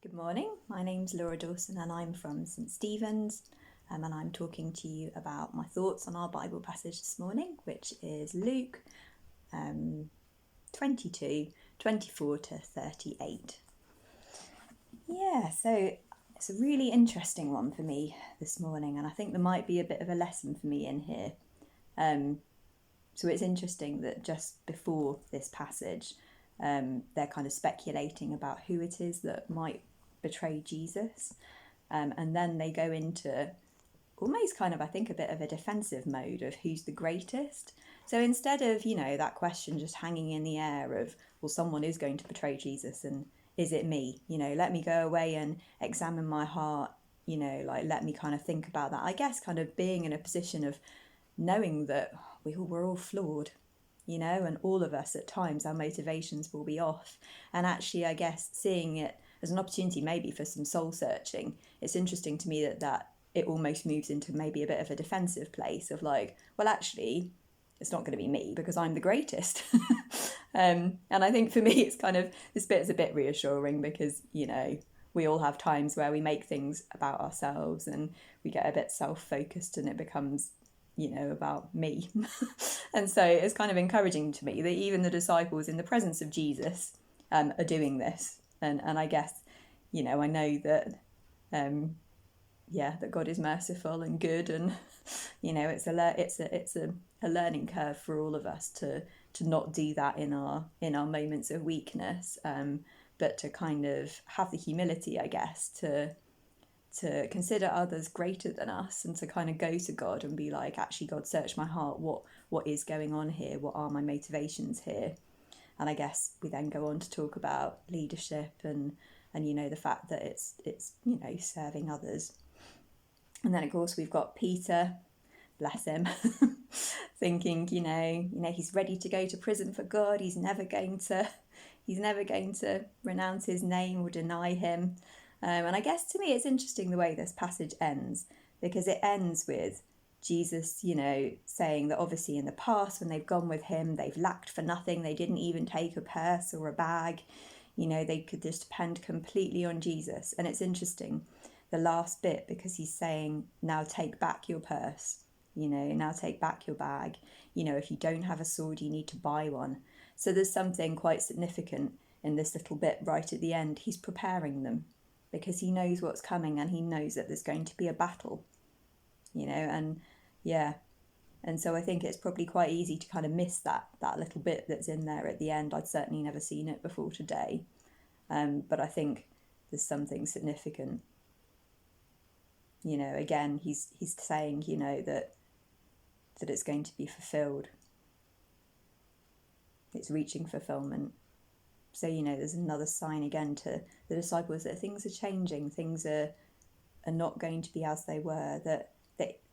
Good morning, my name's Laura Dawson and I'm from St Stephen's and I'm talking to you about my thoughts on our Bible passage this morning, which is Luke 22, 24 to 38. So it's a really interesting one for me this morning, and I think there might be a bit of a lesson for me in here. So it's interesting that just before this passage, they're kind of speculating about who it is that might betray Jesus. And then they go into almost kind of, I think, a bit of a defensive mode of who's the greatest. So instead of, that question just hanging in the air of, well, someone is going to betray Jesus and is it me? Let me go away and examine my heart, let me kind of think about that. I guess kind of being in a position of knowing that we're all flawed, and all of us at times, our motivations will be off. And actually, I guess seeing it as an opportunity maybe for some soul searching, it's interesting to me that it almost moves into maybe a bit of a defensive place of like, well, actually, it's not going to be me because I'm the greatest. And I think for me, it's kind of, this bit is a bit reassuring because, we all have times where we make things about ourselves and we get a bit self-focused and it becomes, about me. And so it's kind of encouraging to me that even the disciples in the presence of Jesus are doing this. And I guess, I know that, that God is merciful and good, and it's a learning curve for all of us to not do that in our moments of weakness, but to kind of have the humility, I guess, to consider others greater than us and to kind of go to God and be like, actually, God, search my heart. What is going on here? What are my motivations here? And I guess we then go on to talk about leadership and the fact that it's serving others. And then of course we've got Peter, bless him, thinking he's ready to go to prison for God. He's never going to renounce his name or deny him. And I guess to me it's interesting the way this passage ends, because it ends with Jesus, saying that obviously in the past when they've gone with him, they've lacked for nothing. They didn't even take a purse or a bag. They could just depend completely on Jesus. And it's interesting, the last bit, because he's saying, now take back your purse, now take back your bag. If you don't have a sword, you need to buy one. So there's something quite significant in this little bit right at the end. He's preparing them because he knows what's coming and he knows that there's going to be a battle, and so I think it's probably quite easy to kind of miss that little bit that's in there at the end. I'd certainly never seen it before today, but I think there's something significant. Again, he's saying, that it's going to be fulfilled. It's reaching fulfillment. So, there's another sign again to the disciples that things are changing, things are not going to be as they were, that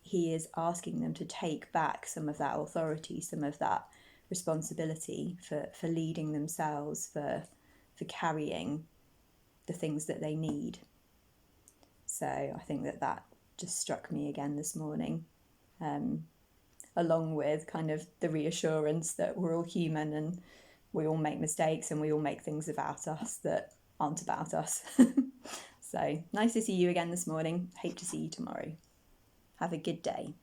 he is asking them to take back some of that authority, some of that responsibility for leading themselves, for carrying the things that they need. So I think that just struck me again this morning, along with kind of the reassurance that we're all human and we all make mistakes and we all make things about us that aren't about us. So nice to see you again this morning. Hope to see you tomorrow. Have a good day.